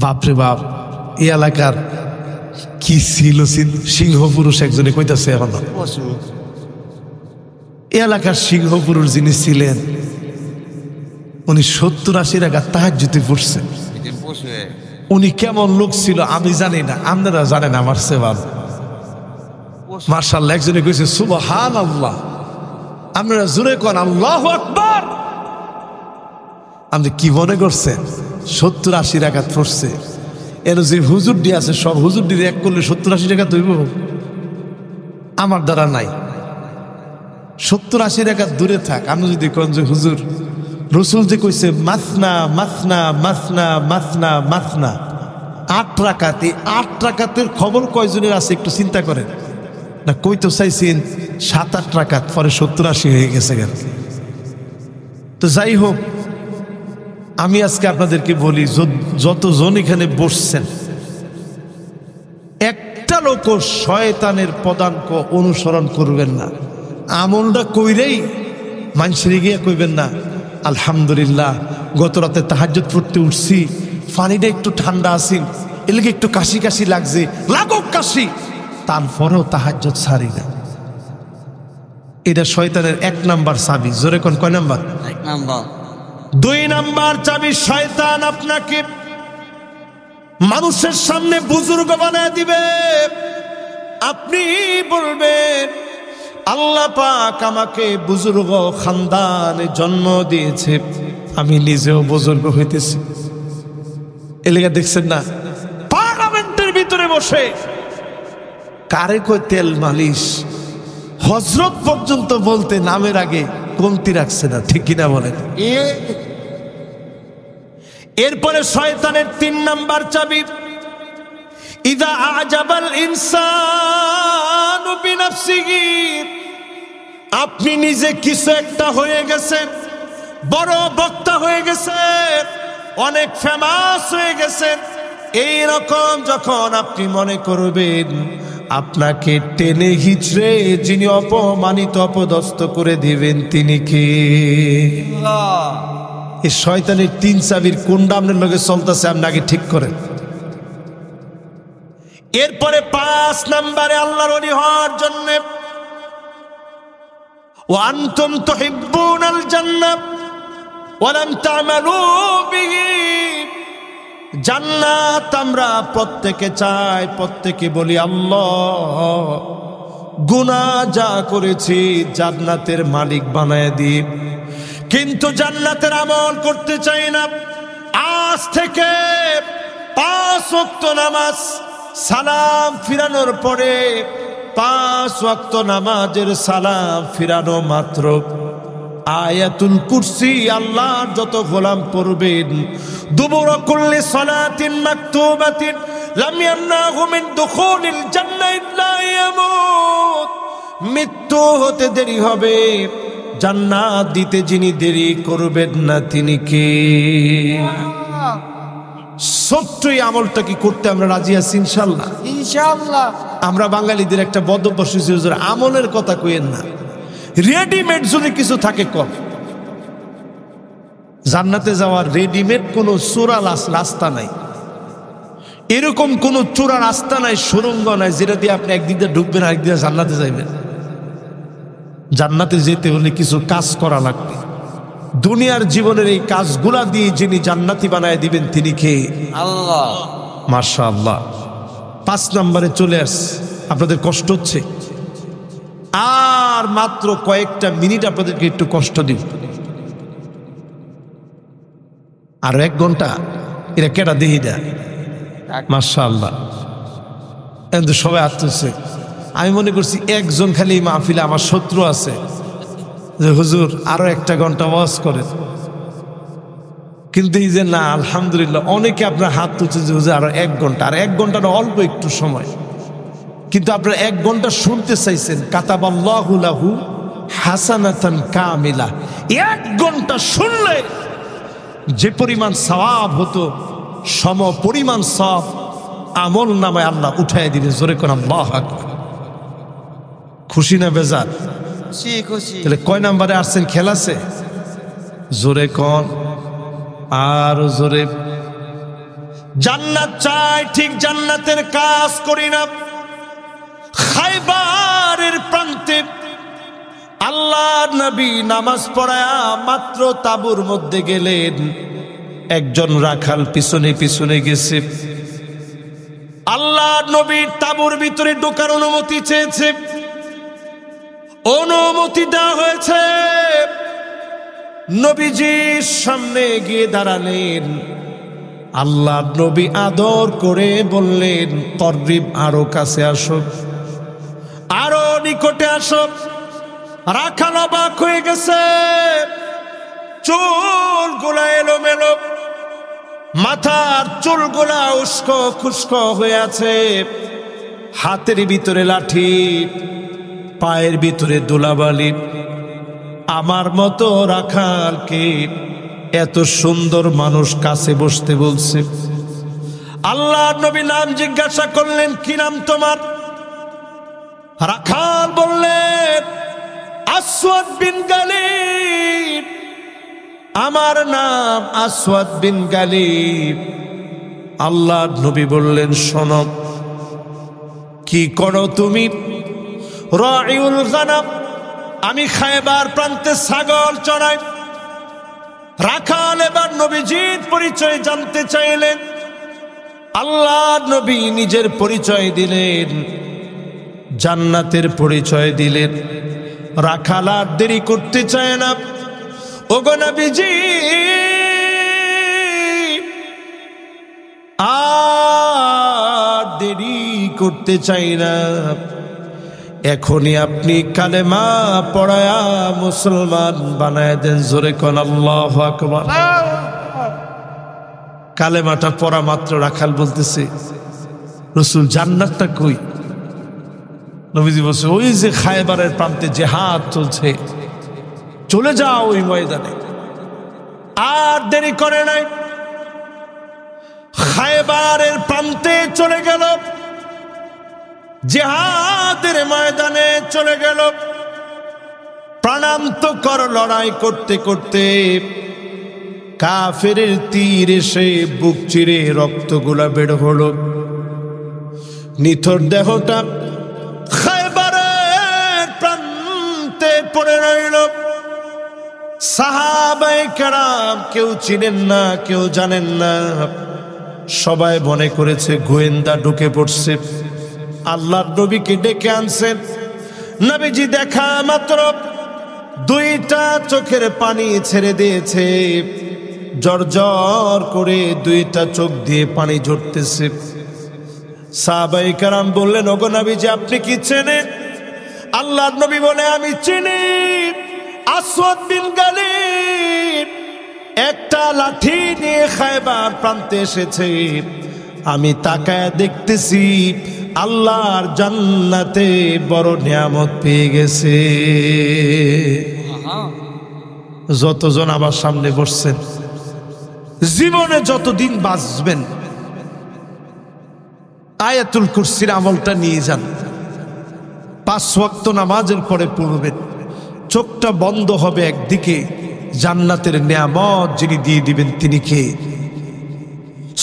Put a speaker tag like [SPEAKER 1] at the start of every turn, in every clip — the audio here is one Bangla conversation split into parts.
[SPEAKER 1] বাপরে বাপ, এই এলাকার কি ছিল সিংহ পুরুষ একজনে কইতাছে এখন। এই এলাকার সিংহ পুরুষ যিনি ছিলেন উনি 70-80 রাকাত তাহাজ্জুদে পড়ছেন। উনি কেমন লোক ছিল আমি জানি না, আপনারা জানেন আমার চেয়ে ভালো। মাশাআল্লাহ, একজনে কইছে সুবহানাল্লাহ, আপনারা জোরে কোন আল্লাহু আকবার। আপনি কি মনে করছেন 70-80 রাকাত পড়ছে? এর যে হুজুরটি আছে সব হুজুরটি এক করলে 70-80 রাকাত হইব? আমার দ্বারা নাই। 70-80 রাকাত দূরে থাক, আপনি যদি কোন যে হুজুর রসুল যে কইছে মাসনা মাসনা মাসনা মাসনা মাসনা 8 রাকাত, এই 8 রাকাতের খবর কয়জনের আছে একটু চিন্তা করেন না। কই তো চাইছেন 7-8 রাকাত, পরে 70-80 হয়ে গেছে গেল। তো যাই হোক, আমি আজকে আপনাদেরকে বলি, যতজন এখানে বসছেন একটা লোক শয়তানের পদাঙ্ক অনুসরণ করবেন না। আমলটা কইরেই মানুষের গিয়ে কইবেন না আলহামদুলিল্লাহ গত রাতে তাহাজ্জুদ পড়তে উঠছি, পানিটা একটু ঠান্ডা আছিল, এলাকে একটু কাশি কাশি লাগছে, লাগুক কাশি, তারপরেও তাহাজ্জুদ ছাড়ি না। এটা শয়তানের 1 নাম্বার চাবি। জোরে কোন কয় নাম্বার?
[SPEAKER 2] 1 নাম্বার।
[SPEAKER 1] 2 নাম্বার চাবি, শয়তান আপনাকে মানুষের সামনে বুজুর্গ বানায় দিবে। আপনি বলবেন আল্লাহ পাক আমাকে বুজুর্গ খানদানে জন্ম দিয়েছে, আমি নিজেও বুজুর্গ হইতেছি। এলাকা দেখছেন না পার্লামেন্টের ভিতরে বসে কারে কই তেল মালিশ, হযরত পর্যন্ত বলতে নামের আগে কমতি রাখছে না, ঠিক কিনা বলেন? এরপরে শয়তানের 3 নাম্বার চাবি, ইদা আজাবাল ইনসানু বিনাফসিহি, আপনি নিজে কিছু একটা হয়ে গেছেন, বড় বক্তা হয়ে গেছেন, অনেক ফেমাস হয়ে গেছেন, এই রকম যখন আপনি মনে করবেন, আপনাকে টেনে হিচড়ে যিনি অপমানিত অপদস্থ করে দিবেন তিনি কে? এই শয়তানের 3 চাবির কোনটা আপনার লগে চলতেছে আপনি আগে ঠিক করেন। এরপরে 5 নম্বরে আল্লাহর ওলি হওয়ার জন্য, ওয়া আনতুম তুহিব্বুনাল জান্নাহ ওয়া লাম তা'মালু বিহি, জান্নাত আমরা প্রত্যেকে চাই, প্রত্যেকে বলি আল্লাহ গুনাহ যা করেছি জান্নাতের মালিক বানায় দিই, কিন্তু জান্নাতের আমল করতে চাই না। আজ থেকে 5 ওয়াক্ত নামাজ, সালাম ফিরানোর পরে 5 ওয়াক্ত নামাজের সালাম ফিরানো মাত্র আয়াতুল কুরসি আল্লাহর যত গোলাম পড়বেন, দুবুর কুল্লি সালাতিন মাকতুবাতিন লাম ইয়ামনাহু মিন দুখুলিল জান্নাহ ইল্লা ইয়ামুত, মৃত্যু হতে দেরি হবে, জান্নাত দিতে যিনি দেরি করবেন না তিনি কে? সত্যই আমলটা কি করতে আমরা রাজি আছি ইনশাআল্লাহ?
[SPEAKER 2] ইনশাআল্লাহ।
[SPEAKER 1] আমরা বাঙালিদের একটা বদভ্যাস হয়েছে, আমলের কথা কইেন না, রেডিমেড যদি কিছু থাকে কম। জান্নাতে যাওয়ার রেডিমেড কোনো চোরা রাস্তা নাই, এরকম কোনো চোরা রাস্তা নাই, সুড়ঙ্গ নাই যেটা দিয়ে আপনি একদিক দিয়ে ঢুকবেন আরেক দিয়ে জান্নাতে যাইবেন। জান্নাতে যেতে হলে কিছু কাজ করা লাগবে। দুনিয়ার জীবনের এই কাজগুলা দিয়ে যিনি জান্নাতি বানায় দিবেন তিনি কে?
[SPEAKER 2] আল্লাহ।
[SPEAKER 1] মাশাআল্লাহ। 5 নম্বরে চলে আস, আপনাদের কষ্ট হচ্ছে, আর মাত্র কয়েকটা মিনিট আপনাদেরকে একটু কষ্ট দিন। আর 1 ঘন্টা এরা কেটা দেহি না। মাশাআল্লাহ, কিন্তু সবাই আসতেছে। আমি মনে করছি একজন খালি মাহফিলে আমার শত্রু আছে যে হুজুর আরো 1 ঘন্টা ওয়াজ করেন, কিন্তু এই যে না, আলহামদুলিল্লাহ অনেকে আপনার হাত তুলছে যে হুজুর আরো 1 ঘন্টা, আর 1 ঘন্টাটা অল্প একটু সময়, কিন্তু আপনারা 1 ঘন্টা শুনতে চাইছেন। কাতাবাল্লাহু লাহু হাসানাতান কামিলা, 1 ঘন্টা শুনলে যে পরিমাণ সওয়াব হতো সম পরিমাণ সওয়াব আমল নামায় আল্লাহ উঠায় দিবে। জোরে কোন আল্লাহু আকবার। খুশি না বেজার?
[SPEAKER 2] খুশি।
[SPEAKER 1] তাহলে কয় নাম্বারে আসছেন? খেলাছে জোরে কোন, আর জোরে। জান্নাত চাই, ঠিক জান্নাতের কাজ করি না। খায়বারের প্রান্তে আল্লাহর নবী নামাজ পড়ায়া মাত্র তাঁবুর মধ্যে গেলেন, একজন রাখাল পিছনে পিছনে গেছে। আল্লাহর নবীর তাঁবুর ভিতরে ঢোকার অনুমতি চেয়েছে, অনুমতি দেওয়া হয়েছে। নবীজির সামনে গিয়ে দাঁড়ালেন। আল্লাহর নবী আদর করে বললেন, করিব, আরো কাছে আসো, আরো নিকটে আসো। রাখাল অবাক হয়ে গেছে, চুলগুলা এলোমেলো, মাথার চুলগুলা উস্কো খুস্কো হয়ে আছে, হাতের ভিতরে লাঠি, পায়ের ভিতরে ধুলাবালি। আমার মতো রাখালকে এত সুন্দর মানুষ কাছে বসতে বলছে। আল্লাহর নবী নাম জিজ্ঞাসা করলেন, কি নাম তোমার? রাখাল বললেন, আসওয়াদ বিন গালিব। আমার নাম আসওয়াদ বিন গালিব। আল্লাহর নবী বললেন, শোনো, কি করো তুমি? রাইউল গানাম, আমি খায়বার প্রান্তে ছাগল চড়াই। রাখাল এবার নবীজির পরিচয় জানতে চাইলেন। আল্লাহর নবী নিজের পরিচয় দিলেন, জান্নাতের পরিচয় দিলেন। রাখাল আর দেরি করতে চায় না। ওগো নবীজি, আর দেরি করতে চাই না, এখনই আপনি কালেমা পড়ায়া মুসলমান বানায় দেন। জোরে কোন আল্লাহু আকবার। কালেমাটা পড়া মাত্র রাখাল বলতেছে, রাসূল জান্নাতটা কই? নবীজি বলছে, ওই যে খায়বারের প্রান্তে জিহাদ চলছে, চলে যাও ওই ময়দানে। আর দেরি করে নাই, খায়বারের প্রান্তে চলে গেল, জিহাদের ময়দানে চলে গেল। প্রাণান্তকর লড়াই করতে করতে কাফেরের তীর এসে বুক চিরে রক্তগুলা বের হলো। নিথর দেহটা খায়বারের প্রান্তে পড়ে রইল। সাহাবায়ে কেরাম কেউ চিনেন না, কেউ জানেন না, সবাই মনে করেছে গোয়েন্দা ঢুকে পড়ছে। আল্লাহর নবীকে ডেকে আনছেন। নবীজি দেখা মাত্র দুইটা চোখের পানি ছেড়ে দিয়েছে, জর্জর করে দুইটা চোখ দিয়ে পানি ঝরতেছে। সাহাবায়ে কেরাম বললেন, ওগো নবীজি, আপনি কি চেনেন? আল্লাহর নবী বলে, আমি চিনি, আসওয়াদ বিন গালিব একটা লাঠি নিয়ে খায়বার প্রান্তে এসেছে। আমি তাকায় দেখতেছি আল্লাহর জান্নাতে বড় নিয়ামত পেয়ে গেছে। যতজন আমার সামনে বসছেন, জীবনে যতদিন বাঁচবেন আয়াতুল কুরসির আমলটা নিয়ে যান। 5 ওয়াক্ত নামাজের পরে পড়বেন। চোখটা বন্ধ হবে একদিকে, জান্নাতের নিয়ামত যিনি দিয়ে দিবেন তিনি কে?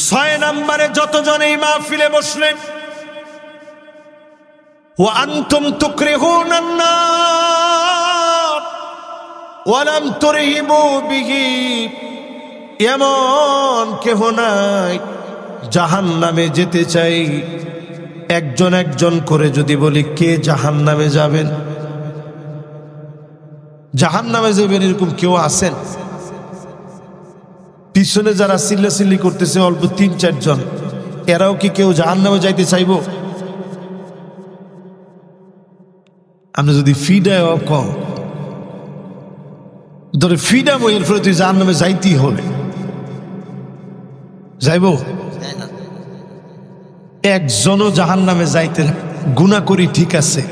[SPEAKER 1] 6 নম্বরে যতজন এই মাহফিলে বসলেন, ওয়া আনতুম তুকরিহুনান নার ওয়া লাম তুরহিবু বিহি, এমন কেহ নাই জাহান্নামে যেতে চাই। একজন একজন করে যদি বলি, কে জাহান্নামে যাবেন? জাহান্নামে যাবেন এরকম কেউ আছেন? পিছনে যারা চিল্লাচিল্লি করতেছে অল্প 3-4 জন, এরাও কি কেউ জাহান্নামে যাইতে চাইব? আপনি যদি ফিডায় কম ধরে ফিডাম, এর ফলে তুই জাহান্নামে যাইতেই হবে, যাইব? একজনও জাহান্নামে যাইতে, গুনাহ করি ঠিক আছে,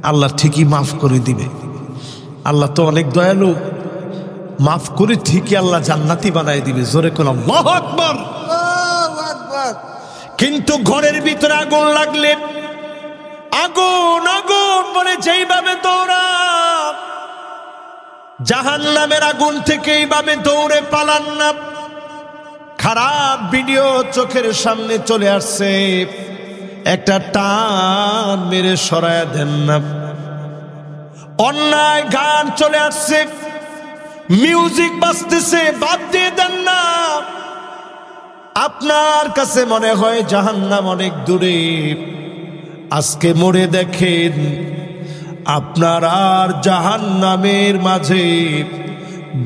[SPEAKER 1] আল্লাহ ঠিকই মাফ করে দিবে। আল্লাহ তো অনেক দয়ালু, মাফ করে ঠিকই আল্লাহ জান্নাতি বানায় দিবে। জোরে কোন আল্লাহু আকবার। কিন্তু ঘরের ভিতরে আগুন লাগলে, আগুন আগুন বলে যেইভাবে দৌড়া, জাহান্নামের আগুন থেকে এইভাবে দৌড়ে পালান না। খারাপ ভিডিও চোখের সামনে চলে আসছে, একটা টান মেরে সরায়া দেন না। অন্যায় গান চলে আসছে, মিউজিক বাজতেছে, বাদ দিয়ে দেন না। আপনার কাছে মনে হয় জাহান্নাম অনেক দূরে, আজকে মরে দেখেন আপনার আর জাহান্নামের মাঝে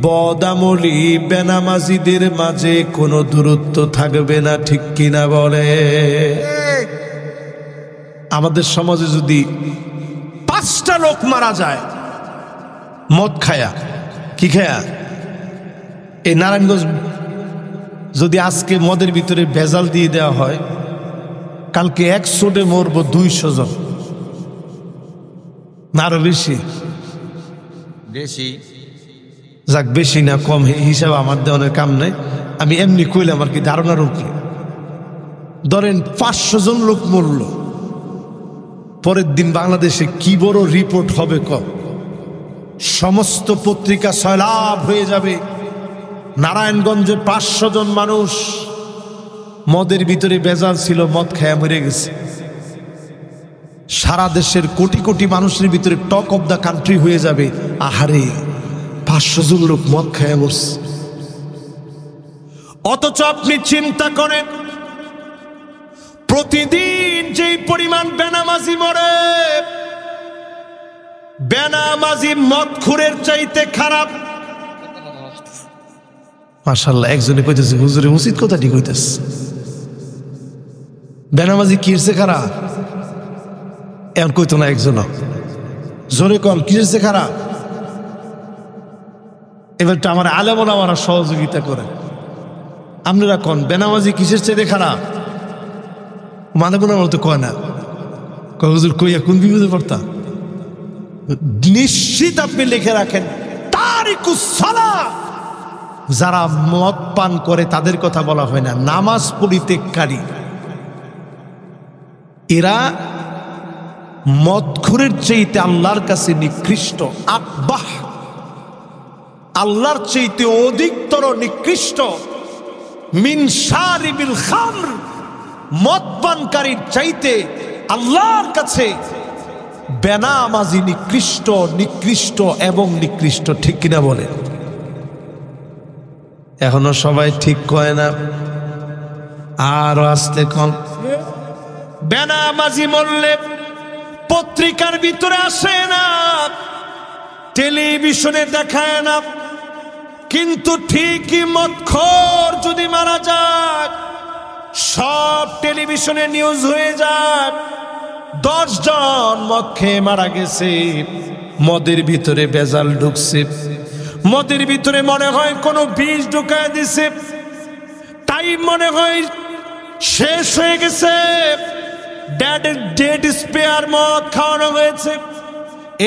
[SPEAKER 1] বদামলি বেনামাজিদের মাঝে কোনো দূরত্ব থাকবে না, ঠিক কিনা বলে? আমাদের সমাজে যদি 5টা লোক মারা যায় মদ খায়া, কি খায়া, এই নারায়ণগঞ্জ যদি আজকে মদের ভিতরে ভেজাল দিয়ে দেওয়া হয়, কালকে 100 মরবো 200 জন, না আরো বেশি?
[SPEAKER 2] বেশি।
[SPEAKER 1] যাক, বেশি না কম হিসাবে আমার দেওয়ার কাম নেই, আমি এমনি কইলাম আর কি, ধারণার উপরে। ধরেন 500 জন লোক মরল, পরের দিন বাংলাদেশে কি বড় রিপোর্ট হবে কম, সমস্ত পত্রিকা সয়লাভ হয়ে যাবে। নারায়ণগঞ্জে 500 জন মানুষ মদের ভিতরে ভেজাল ছিল, মদ খায়া মরে গেছে। সারা দেশের কোটি কোটি মানুষের ভিতরে টক অব দ্য কান্ট্রি হয়ে যাবে, আহারে 500 জন লোক মদ খায়া মরছে। অথচ আপনি চিন্তা করেন, প্রতিদিন যেই পরিমাণ বেনামাজি মরে, বেনামাজি মদখুরের চাইতে খারাপ। মাশাআল্লাহ, একজনে কইতেছে হুজুরে উচিত কথা ঠিক হইতেছে, বেনামাজি কিরছে খারাপ? এমন কইতো না একজন, জোরে কম, কিরছে খারাপ? এবার তো আমার আলেমরা আমার সহযোগিতা করে, আপনারা কোন বেনামাজি কিসের চাইতে খারাপ? মানে মনে মতো কয় না, কয় হুজুর কইয়া কোন বিপদে পড়তা? নিশ্চিত আপনি লিখে রাখেন, তারিকুস সালাত, যারা মদ পান করে তাদের কথা বলা হয় না, নামাজ পরিত্যাগকারী, এরা মদখোরের চাইতে আল্লাহর কাছে নিকৃষ্ট। আকবাহ, আল্লাহর চাইতে অধিকতর নিকৃষ্ট। মিন শারিবিল খামর, মদ পানকারীর চাইতে আল্লাহর কাছে বেনামাজি নিকৃষ্ট, নিকৃষ্ট এবং নিকৃষ্ট, ঠিক কিনা বলে? এখনো সবাই ঠিক কয় না, আর আস্তে কম। বেনামাজি মরলে পত্রিকার ভিতরে আসে না, টেলিভিশনে দেখায় না, কিন্তু ঠিকই মদখোর যদি মারা যায়, সব টেলিভিশনে নিউজ হয়ে যায়, 10 জন মদ খেয়ে মারা গেছে, মদের ভিতরে ভেজাল ঢুকছে, মদের ভিতরে মনে হয় কোনো বিষ ঢুকায় দিছে, টাইম মনে হয় শেষ হয়ে গেছে, ডেড স্পেয়ার মদ খাওয়ানো হয়েছে।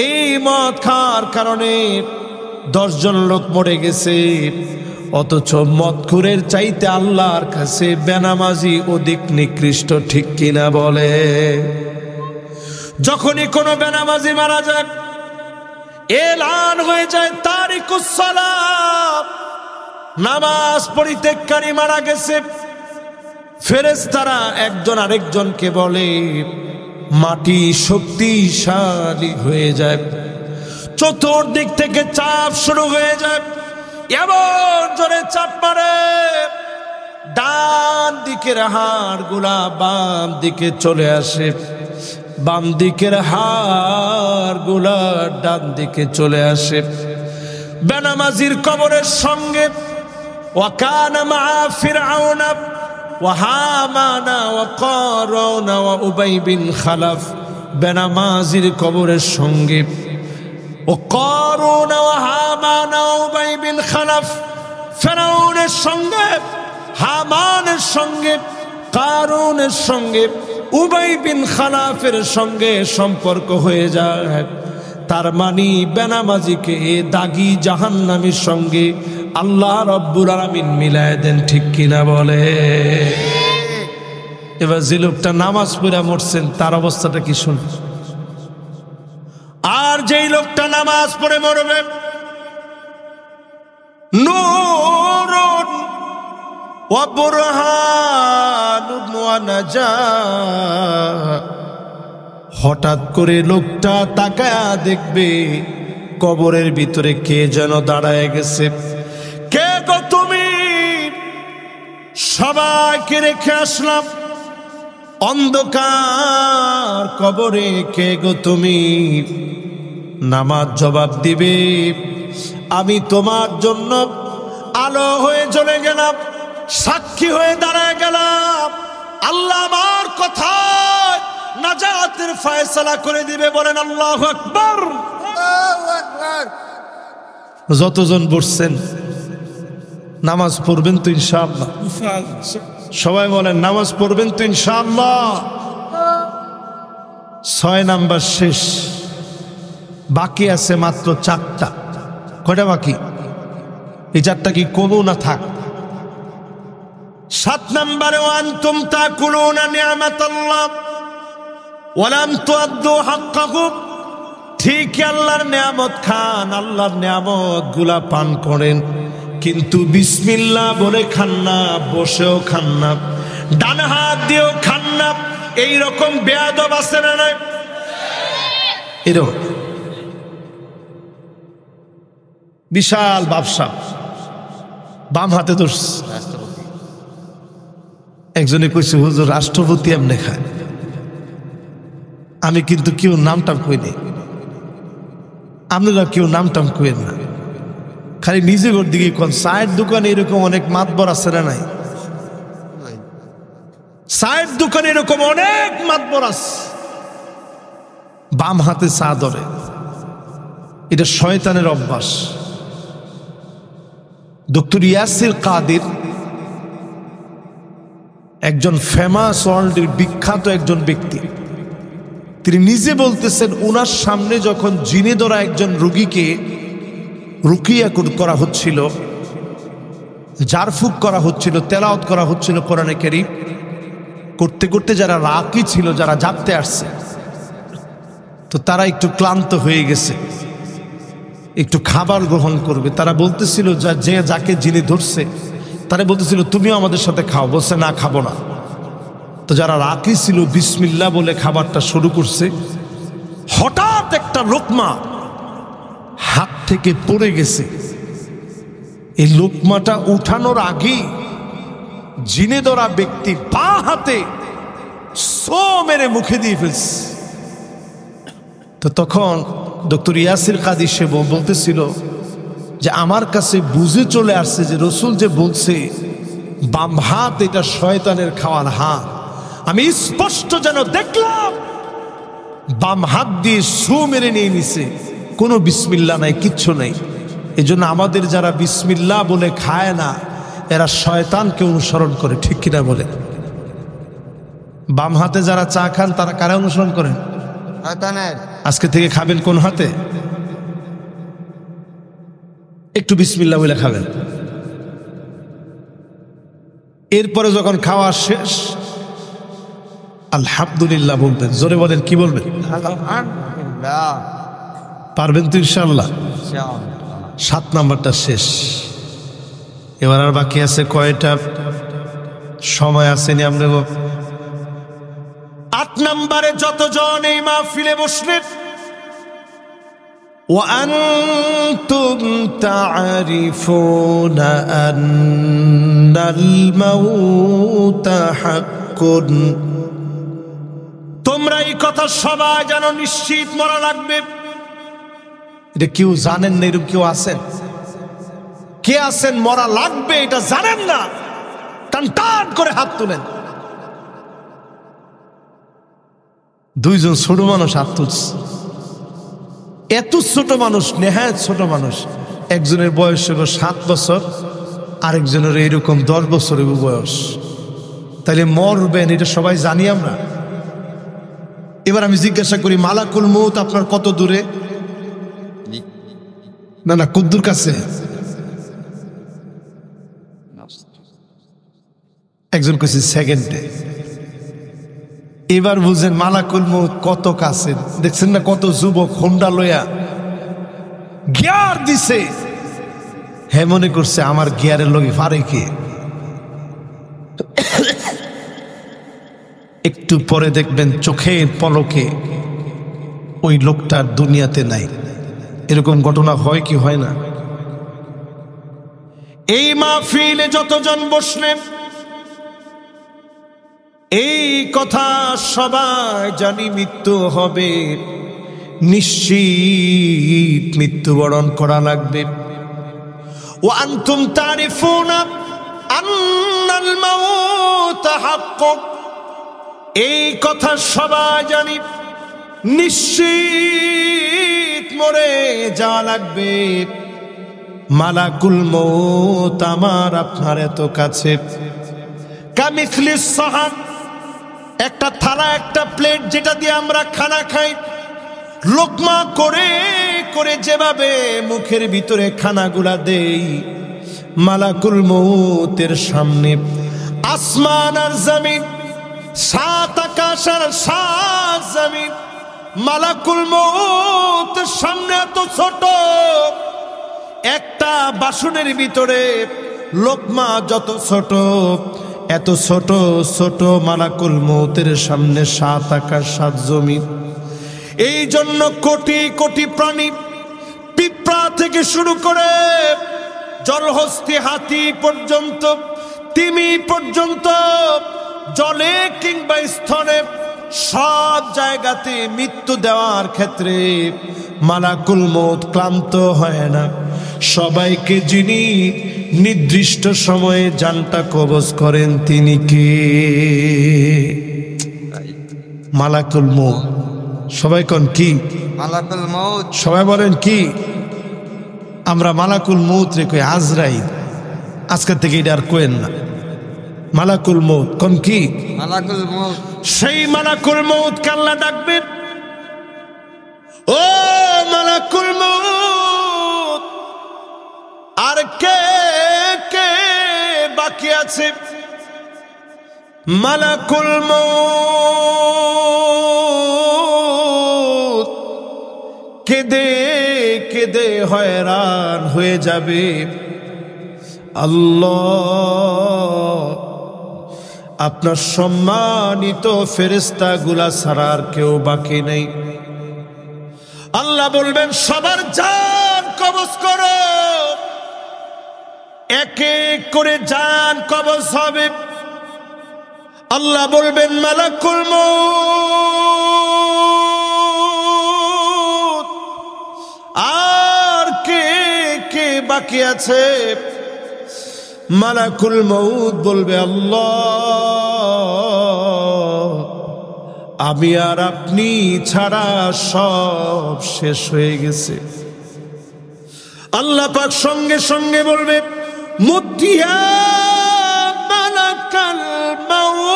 [SPEAKER 1] এই মদ খাওয়ার কারণে 10 জন লোক মরে গেছে। অথচ মদখোরের চাইতে আল্লাহর কাছে বেনামাজি অধিক নিকৃষ্ট, ঠিক কিনা বলে? যখনই কোনো বেনামাজি মারা যায়, এলান হয়ে যায় তারিকুস সালাত, নামাজ পরিত্যাগকারী মারা গেছে। ফেরেশতারা একজন আরেকজনকে বলে, মাটি শক্তিশালী হয়ে যায়, চতুর্দিক থেকে চাপ শুরু হয়ে যায়, এমন জোরে চাপ মারে, ডান দিকের হাড় গুলা বাম দিকে চলে আসে, বাম দিকের হাড় গুলা ডান দিকে চলে আসে। বেনামাজির কবরের সঙ্গে ওয়াকানা মা ফিরআউনা ওয়া হামানা ওয়া কারুনা ওয়া উবাই বিন খালাফ, বেনামাজির কবরের সঙ্গে ও কারুনা ওয়া হামানা ওয়া উবাই বিন খালাফ, ফিরআউনের সঙ্গে, হামানের সঙ্গে, কারুনের সঙ্গে, উবাই বিন খালাফের সঙ্গে সম্পর্ক হয়ে যায়। তার মানে বেনামাজিকে দাগি জাহান্নামীর সঙ্গে আল্লাহ রব্বুল আলামিন মিলায় দেন, ঠিক কিনা বলে? এবার যে লোকটা নামাজ পড়ে মরছেন তার অবস্থাটা কি শুন। আর যেই লোকটা নামাজ পড়ে মরবে, নূরুন ওয়া বুরহানুন ওয়া নাজাত। হঠাৎ করে লোকটা তাকায়া দেখবে কবরের ভিতরে কে যেন দাঁড়ায় গেছে। কে গো তুমি? সবাইকে রেখে আসলাম অন্ধকার কবরে, কে গো তুমি? নামাজ জবাব দিবে, আমি তোমার জন্য আলো হয়ে জ্বলে গেলাম, সাক্ষী হয়ে দাঁড়ায় গেলাম। আল্লাহ আমার কথায় নাজাতের ফয়সালা করে দিবে। বলেন আল্লাহু আকবার। যতজন বসছেন নামাজ পড়বেন তো ইনশাআল্লাহ? সবাই বলেন নামাজ পড়বেন তো ইনশাআল্লাহ? 6 নাম্বার শেষ, বাকি আছে মাত্র 4টা। কয়টা বাকি? এই 4টা কি কবু না থাক? 7 নম্বরে ওয়ান্তুম তাকুলুনা নি'মাতাল্লাহ ওয়া লাম তুআদ্দু হাক্কাহু। ঠিক আল্লাহর নিয়ামত খান, আল্লাহর নিয়ামত গুলা পান করেন, কিন্তু বিসমিল্লাহ বলে খান না, বসেও খান না, ডান হাত দিয়েও খান না। এইরকম বেয়াদব আছে না নাই? এরকম বিশাল ব্যবসা বাম হাতে দোষ। একজনে কইছে হুজুর রাষ্ট্রপতি এমনি খায়। আমি কিন্তু কেউ নামটাম কই নেই, আপনারা কেউ নামটাম কইেন না, খালি নিজে ওর দিকে কোন। চায়ের দোকানে এরকম অনেক মাতবর আছে না নাই? চায়ের দোকানে এরকম অনেক মাতবর আছে, বাম হাতে চা ধরে। এটা শয়তানের অভ্যাস। ডক্টর ইয়াসির কাদের একজন ফেমাস, ওয়ার্ল্ডের বিখ্যাত একজন ব্যক্তি, তিনি নিজে বলতেছেন ওনার সামনে যখন জিনে ধরা একজন রোগীকে রুকিয়া করা হচ্ছিল, জারফুক করা হচ্ছিল, তেলাওয়াত করা হচ্ছিল কোরআনে কারীম, করতে করতে যারা রাকি ছিল, যারা জাগতে আসছে, তো তারা একটু ক্লান্ত হয়ে গেছে, একটু খাবার গ্রহণ করবে। তারা বলতেছিল যে যাকে জিনে ধরছে তারা বলতেছিল তুমিও আমাদের সাথে খাও। বলছে না, খাবো না। তো যারা রাকি ছিল বিসমিল্লাহ বলে খাবারটা শুরু করছে। হঠাৎ একটা লোকমা হাত থেকে পড়ে গেছে। এই লোকমাটা উঠানোর আগে জিনে ধরা ব্যক্তি বা হাতে সো মেরে মুখে দিয়ে ফেলছে। তো তখন ডক্টর ইয়াসির কাদি সে বলতেছিল যে আমার কাছে বুঝে চলে আসছে যে রসুল যে বলছে বাম হাত এটা শয়তানের খাওয়ার হাত। আমি স্পষ্ট যেন দেখলাম বাম হাত দিয়ে সু মেরে নিয়ে নিছে, কোনো বিসমিল্লাহ নাই, কিচ্ছু নেই। এই জন্য আমাদের যারা বিসমিল্লাহ বলে খায় না, এরা শয়তানকে অনুসরণ করে। ঠিক কিনা বলে? বাম হাতে যারা চা খান তারা কারা অনুসরণ করেন? আজকে থেকে খাবেন কোন হাতে? একটু বিসমিল্লাহ বলে খাবেন। এরপরে যখন খাওয়া শেষ আলহামদুলিল্লাহ বলবেন। জোরে বলেন, কি বলবেন? পারবেন তো ইনশাআল্লাহ? 7 নাম্বারটা শেষ। এবার আর বাকি আছে কয়টা? সময় আসেনি আমরা। 8 নম্বরে যতজন এই মাহফিলে বসলেন, وأنتم تعرفون أن الموت حق। তোমরা এই কথা সবাই জানো নিশ্চিত মরা লাগবে। এটা কেউ জানেন না? এরকম কেউ আছেন? কে আছেন মরা লাগবে এটা জানেন না? টান টান করে হাত তুলেন। 2 জন ছোট মানুষ হাত তুলছে। এত ছোট মানুষ, নেহায়েত ছোট মানুষ। একজনের বয়স হলো 7 বছর, আরেকজনের এরকম 10 বছরের বয়স। তাহলে মরবেন এটা সবাই জানি আমরা। এবার আমি জিজ্ঞাসা করি, মালাকুল মউত আপনার কত দূরে? না না, কদ্দুর কাছে? একজন কইছে সেকেন্ডে। এবার বুঝেন মালাকুল মউত কত কাছে। দেখছেন না কত যুবক হোন্ডা লইয়া গিয়ার দিছে। হ্যাঁ, মনে করছে আমার গিয়ারের লগে পারে কে। একটু পরে দেখবেন চোখের পলকে ওই লোকটার দুনিয়াতে নাই। এরকম ঘটনা হয় কি হয় না? এই মাহফিলে যতজন বসলেন এই কথা সবাই জানি মৃত্যু হবে, নিশ্চিত মৃত্যুবরণ করা লাগবে। ওয়া আনতুম তারিফুনা আন্নাল মাউত হাক্ক, এই কথা সবাই জানি নিশ্চিত মরে যাওয়া লাগবে। মালাকুল মউত আমার আপনার এত কাছে। কামিসলিস সাহান, একটা থালা একটা প্লেট যেটা দিয়ে আমরা খানা খাই, লোকমা করে করে যেভাবে মুখের ভিতরে খানাগুলা দেই, মালাকুল মউতের সামনে আসমান আর জমিন, সাত আকাশ আর সাত জমিন, মালাকুল মউতের সামনে এত ছোট একটা বাসনের ভিতরে লোকমা যত ছোট, এত ছোট ছোট মালাকুল মউতের সামনে সাত আকাশ সাত জমিন। এই জন্য কোটি কোটি প্রাণী, পিঁপড়া থেকে শুরু করে জলহস্তি হাতি পর্যন্ত, তিমি পর্যন্ত, জলে কিংবা স্থলে সব জায়গাতে মৃত্যু দেওয়ার ক্ষেত্রে মালাকুল মউত ক্লান্ত হয় না। সবাইকে যিনি নির্দিষ্ট সময়ে জানটা কবজ করেন তিনি কে? মালাকুল মউত। সবাই কোন কি?
[SPEAKER 2] মালাকুল মউত।
[SPEAKER 1] সবাই বলেন কি? আমরা মালাকুল মউত রে কই আজরাইল। আজকে থেকে এটা আর কোয়েন না, মালাকুল মউত। কোন কি?
[SPEAKER 2] মালাকুল মউত।
[SPEAKER 1] সেই মালাকুল মউত আল্লাহ ডাকবেন, ও মালাকুল মউত, আর কে কে বাকি আছে? মালাকুল মউত কেঁদে কেঁদে হয়রান হয়ে যাবে। আল্লাহ, আপনার সম্মানিত ফেরেশতাগুলা ছাড়া আর কেউ বাকি নেই। আল্লাহ বলবেন সবার জান কবজ করো। এক এক করে জান কবজ হবে। আল্লাহ বলবেন মালাকুল মউত, আর কে কে বাকি আছে? মালাকুল মউত বলবে আল্লাহ, আমি আর আপনি ছাড়া সব শেষ হয়ে গেছে। আল্লাহ পাক সঙ্গে সঙ্গে বলবে মুতিয়া মালাকাল মউত।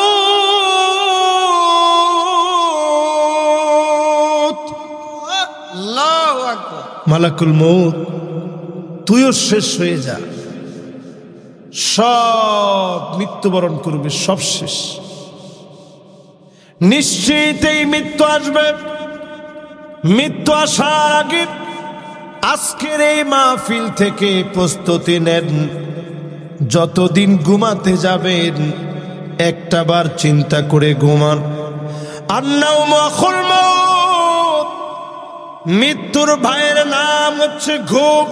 [SPEAKER 2] আল্লাহু আকবার।
[SPEAKER 1] মালাকুল মউত, তুইও শেষ হয়ে যা, সব মৃত্যুবরণ করবে, সব শেষ। নিশ্চিত এই মৃত্যু আসবে। মৃত্যু আসার আগে আজকের এই মাহফিল থেকে প্রস্তুতি নেন। যতদিন ঘুমাতে যাবেন একটা বার চিন্তা করে ঘুমান। আন্নাউম আখুল মউত, মৃত্যুর ভাইয়ের নাম হচ্ছে ঘুম।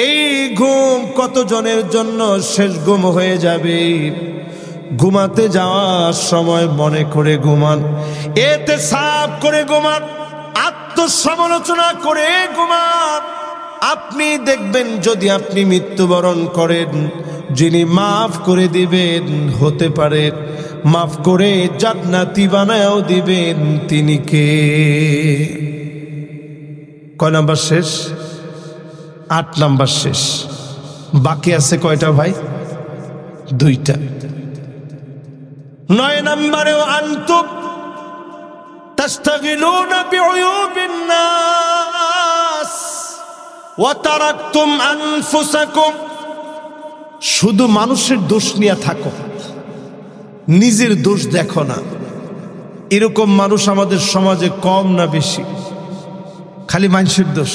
[SPEAKER 1] এই ঘুম কতজনের জন্য শেষ ঘুম হয়ে যাবে। ঘুমাতে যাওয়ার সময় মনে করে ঘুমান, এতে সাফ করে ঘুমান, আত্মসমালোচনা করে ঘুমান। আপনি দেখবেন যদি আপনি মৃত্যুবরণ করেন, যিনি মাফ করে দিবেন, হতে পারে মাফ করে জান্নাতি বানায়ও দিবেন, তিনি কে? কয় নাম্বার শেষ? 8 নাম্বার শেষ। বাকি আছে কয়টা ভাই? 2টা। 9 নম্বরে আনতুম তাস্তাগিলুনা বিউয়ুবিন নাস ওয়া তারাকতুম আনফুসাকুম, শুধু মানুষের দোষ নিয়ে থাকো, নিজের দোষ দেখো না। এরকম মানুষ আমাদের সমাজে কম না বেশি? খালি মানুষের দোষ।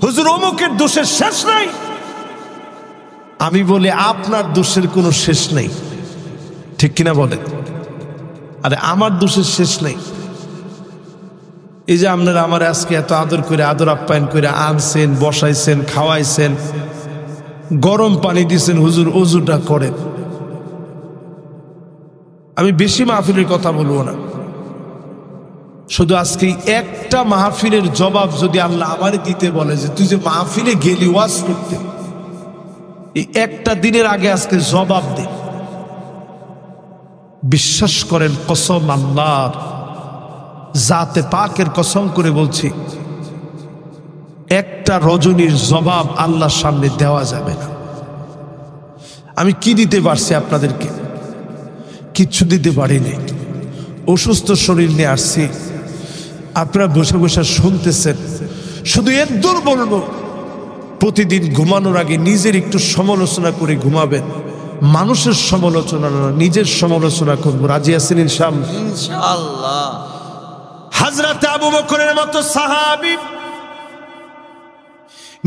[SPEAKER 1] হুজুর অমুকের দোষের শেষ নাই। আমি বলি আপনার দোষের কোনো শেষ নেই, ঠিক কিনা বলেন? আরে আমার দোষের শেষ নেই। এই যে আপনারা আমার আজকে এত আদর করে আদর আপ্যায়ন করে আনছেন, বসাইছেন, খাওয়াইছেন, গরম পানি দিয়েছেন, হুজুর ওযুটা করেন। আমি বেশি মাহফিলের কথা বলবো না, শুধু আজকে একটা মাহফিলের জবাব যদি আল্লাহ আমারে দিতে বলে যে তুই যে মাহফিলে গেলি ওয়াজ করতে, এই একটা দিনের আগে আজকে জবাব দে। বিশ্বাস করেন, কসম আল্লাহর, জাতে পাকের কসম করে বলছি, একটা রজনীর জবাব আল্লাহর সামনে দেওয়া যাবে না। আমি কি দিতে পারছি আপনাদেরকে? কিচ্ছু দিতে পারিনি। অসুস্থ শরীর নিয়ে আসছি, আপনারা বসে বসে শুনতেছেন। শুধু একদূর বলবো, প্রতিদিন ঘুমানোর আগে নিজের একটু সমালোচনা করে ঘুমাবেন। মানুষের সমালোচনা না, নিজের সমালোচনা করবো। রাজি আছেন ইনশাআল্লাহ?
[SPEAKER 2] ইনশাআল্লাহ।
[SPEAKER 1] হযরত আবু বকরের মতো সাহাবী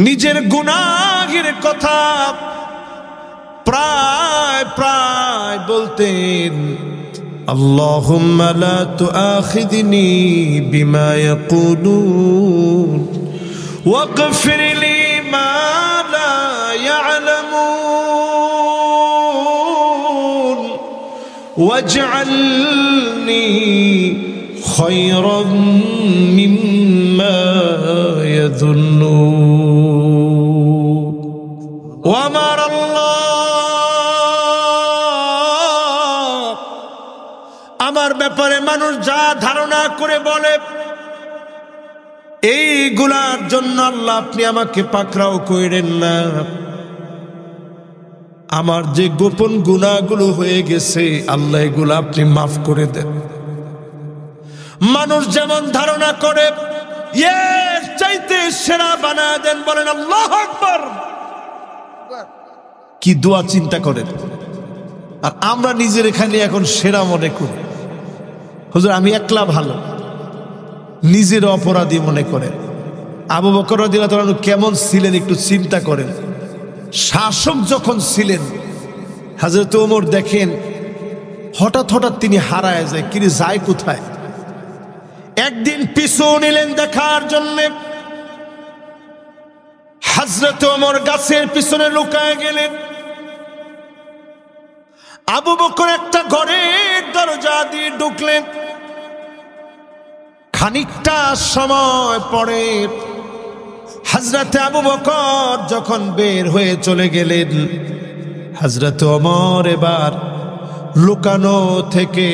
[SPEAKER 1] নিজের গুনাহের কথা প্রায় প্রায় বলতেন, আল্লাহুম্মা লা তুআখিযনি বিমা ইয়াকুলুন ওয়াগফির লি মা লা ইয়ালামুন ওয়াজআলনি খায়রাম মিম্মা ইয়াযুন্নুন। ওয়া আমার আল্লাহ, আমার ব্যাপারে মানুষ যা ধারণা করে বলে, এইগুলার জন্য আল্লাহ আপনি আমাকে পাকড়াও কইরেন না। আমার যে গোপন গুনাহগুলো হয়ে গেছে আল্লাহ এগুলো আপনি মাফ করে দেন। মানুষ যেমন ধারণা করে এর চাইতে সেরা বানায় দেন। বলেন আল্লাহু আকবার। কি দোয়া চিন্তা করেন। আর আমরা নিজের এখানে এখন সেরা মনে করি, হুজুর আমি একলা ভালো, নিজের অপরাধী মনে করেন। আবু বকর রাদিয়াল্লাহু তাআলা কেমন ছিলেন একটু চিন্তা করেন। শাসক যখন ছিলেন, হযরত ওমর দেখেন হঠাৎ হঠাৎ তিনি হারায় যায়, কিরে যায় কোথায়। একদিন পিছু নিলেন দেখার জন্য, হযরত ওমর গাছের পিছনে লুকায় গেলেন। আবু বকর একটা ঘরের দরজা দিয়ে ঢুকলেন। খানিকটা সময় পরে হযরত আবু বকর যখন বের হয়ে চলে গেলেন, হযরত ওমর এবার লুকানো থেকে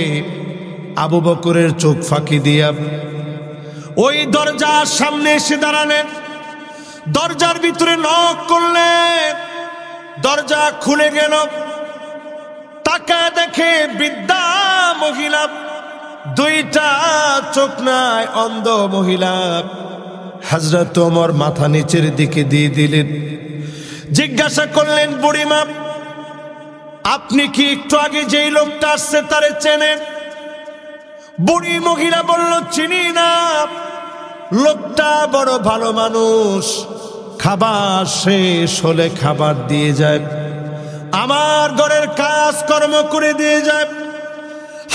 [SPEAKER 1] আবু বকরের চোখ ফাঁকি দিয়া ওই দরজার সামনে এসে দাঁড়ালেন। দরজার ভিতরে নক করলেন, দরজা খুলে গেল। তাকায় দেখে বৃদ্ধা মহিলা, দুইটা চোখ নাই, অন্ধ মহিলা। হযরত ওমর মাথা নিচের দিকে দিয়ে দিলেন। জিজ্ঞাসা করলেন, বুড়িমা আপনি কি একটু আগে যেই লোকটা আসছে তারে চেনেন? বুড়ি মহিলা বলল, চিনি না, লোকটা বড় ভালো মানুষ, খাবার শেষ হলে খাবার দিয়ে যায়, আমার ঘরের কাজ কর্ম করে দিয়ে যায়।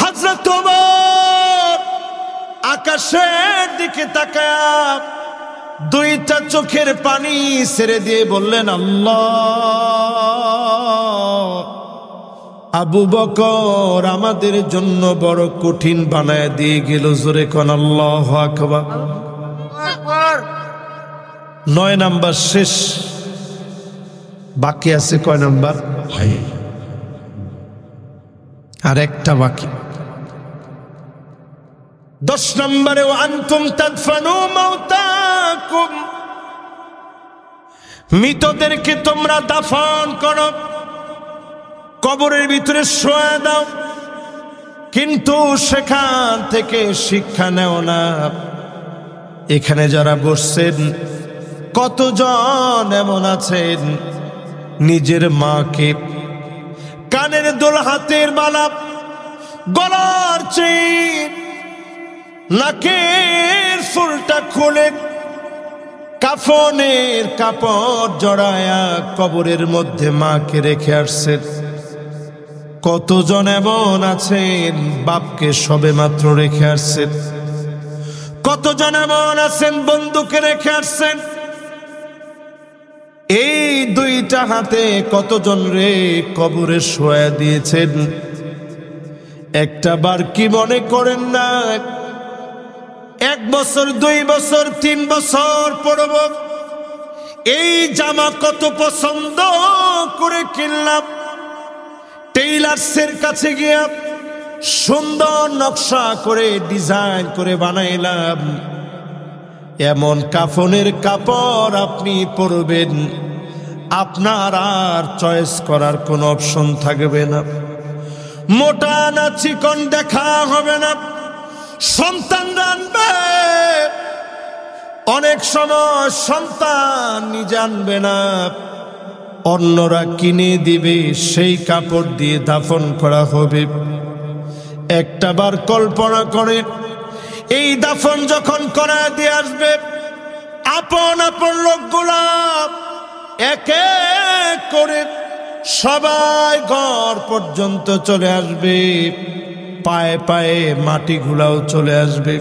[SPEAKER 1] হযরত ওমর আকাশের দিকে তাকায় দুইটা চোখের পানি ছেড়ে দিয়ে বললেন, আল্লাহ, আবু বকর আমাদের জন্য বড় কঠিন বানায় দিয়ে গেল। জোরে কোন আল্লাহু আকবার। 9 নাম্বার শেষ, বাকি আছে কয় নাম্বার? আর একটা বাকি। 10 নম্বরে, ওয়া আনতুম তাদফানু মাউতাকুম, মৃতদেরকে তোমরা দাফন করো, কবরের ভিতরে শোয়া দাও, কিন্তু সেখান থেকে শিক্ষা নেও না। এখানে যারা বসছেন কতজন এমন আছেন নিজের মাকে কানের দুল, হাতের বালা, গলার চেইন, নাকের ফুলটা খুলে কাফনের কাপড় জড়ায়া কবরের মধ্যে মাকে রেখে আসছেন। কতজন এমন আছেন বাপকে সবে মাত্র রেখে আসছেন, কতজন এমন আছেন বন্ধুকে রেখে আসছেন। এই দুইটা হাতে কতজন রে কবরে শোয়া দিয়েছেন। একটা বার কি মনে করেন না, 1 বছর 2 বছর 3 বছর পরব, এই জামা কত পছন্দ করে কিনলাম, টেইলার্সের কাছে গিয়ে সুন্দর নকশা করে ডিজাইন করে বানাইলাম, এমন কাফনের কাপড় আপনি পরবেন, আপনার আর চয়েস করার কোনো অপশন থাকবে না। মোটা না চিকন দেখা হবে না। সন্তান আনবে, অনেক সময় সন্তান নিজে আনবে না, অন্যরা কিনে দিবে, সেই কাপড় দিয়ে দাফন করা হবে। একটা বার কল্পনা করে এই দাফন যখন করা দিয়ে আসবে, আপন আপন লোকগুলা এক এক করে সবাই ঘর পর্যন্ত চলে আসবে, পায়ে পায়ে মাটিগুলাও চলে আসবে,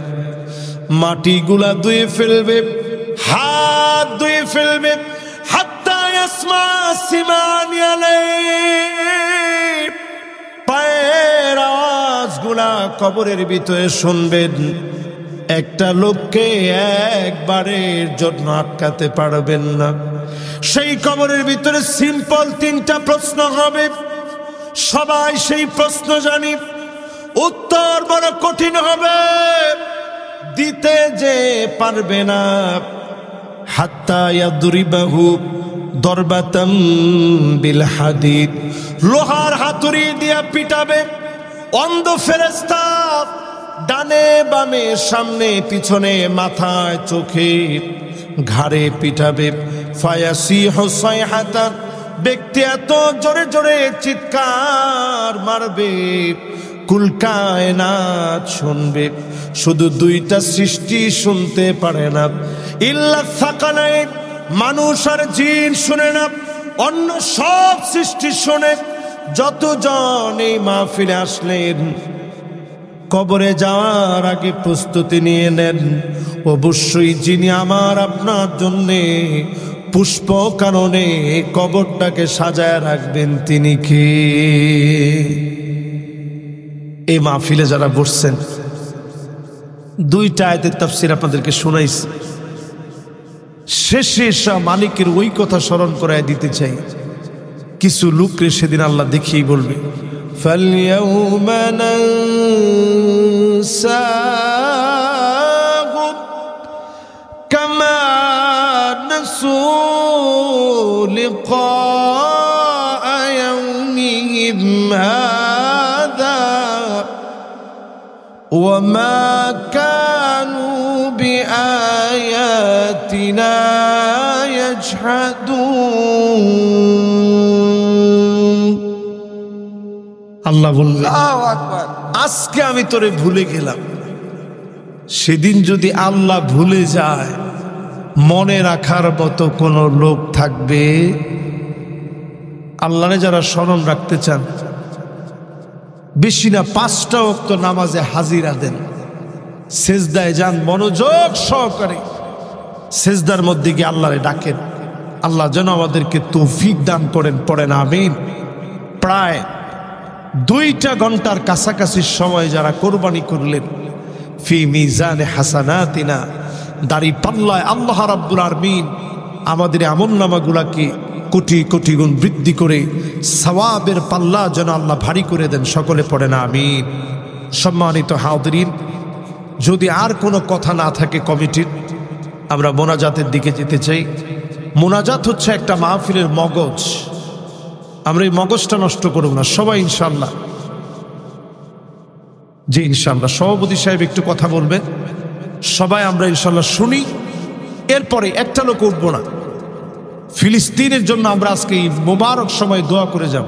[SPEAKER 1] মাটিগুলা ধুয়ে ফেলবে, হাত ধুয়ে ফেলবে, হাত্তা ইয়াসমা সিমানিয়ালে, পায়ের আওয়াজগুলা কবরের ভিতরে শুনবেন। একটা লোককে একবারের জন্য আটকাতে পারবেন না। সেই কবরের ভিতরে সিম্পল 3টা প্রশ্ন হবে, সবাই সেই প্রশ্ন জানি, উত্তর বড় কঠিন হবে, দিতে যে পারবে না। হাত্তা ইয়াদরিবাহু দরবাতাম বিল হাদিদ, লোহার হাতুড়ি দিয়া পিটাবে। অন্ধ ফেরেশতা ডানে বামে সামনে পিছনে মাথায় চোখে ঘাড়ে পিটাবে। ফায়াসিহু সাইহাতান, ব্যক্তি এত জোরে জোরে চিৎকার মারবে, কুল কায়নাত শুনবে, শুধু 2টা সৃষ্টি শুনতে পারে না। ইল্লা সাকালাইন, মানুষ আর জিন শুনে না, অন্য সব সৃষ্টি শুনে। যতজন এই মাহফিলে আসলেন, কবরে যাওয়ার আগে প্রস্তুতি নিয়ে নেন, অবশ্যই যিনি আমার আপনার জন্যে পুষ্প কাননে কবরটাকে সাজায় রাখবেন তিনি কে? এই মাহফিলে যারা বসছেন, 2টা আয়াতের তাফসীর আপনাদেরকে শোনাইছি। শেষে মালিকের ওই কথা স্মরণ করায় দিতে চাই। কিছু লোকরে সেদিন আল্লাহ দেখিয়েই বলবে, ফালইয়াউমা নানসাহুম কামা নাসু লিকা ইয়াউমিহিম হাযা ওয়া মা কানু বিআয়াতিনা ইয়াজহাদুন। আল্লাহ বলবে, আজকে আমি তোরে ভুলে গেলাম। সেদিন যদি আল্লাহ ভুলে যায়, মনে রাখার মতো কোন লোক থাকবে? আল্লাহরে যারা স্মরণ রাখতে চান, বেশি না 5টা ওয়াক্ত নামাজে হাজিরা দেন, সেজদায় যান, মনোযোগ সহকারে সেজদার মধ্যে গিয়ে আল্লাহরে ডাকেন। আল্লাহ যেন আমাদেরকে তৌফিক দান করেন, পড়েন আমিন। প্রায় 2টা ঘন্টার কাছাকাছি সময় যারা কোরবানি করলেন, ফি মিজানে হাসানাতিনা, দাড়ি পাল্লায় আল্লাহ রাব্বুল আলামিন আমাদের আমলনামাগুলোকে কোটি কোটি গুণ বৃদ্ধি করে সওয়াবের পাল্লা যেন আল্লাহ ভারী করে দেন। সকলে পড়েন আমিন। সম্মানিত হাজিরিন, যদি আর কোনো কথা না থাকে কমিটির, আমরা মোনাজাতের দিকে যেতে চাই। মোনাজাত হচ্ছে একটা মাহফিলের মগজ। আমরা এই মগজটা নষ্ট করব না, সবাই ইনশাআল্লাহ। জি ইনশাআল্লাহ, সভাপতি সাহেব একটু কথা বলবেন, সবাই আমরা ইনশাআল্লাহ শুনি। এরপরে একটা লোক উঠবো না। ফিলিস্তিনের জন্য আমরা আজকে এই মোবারক সময় দোয়া করে যাব।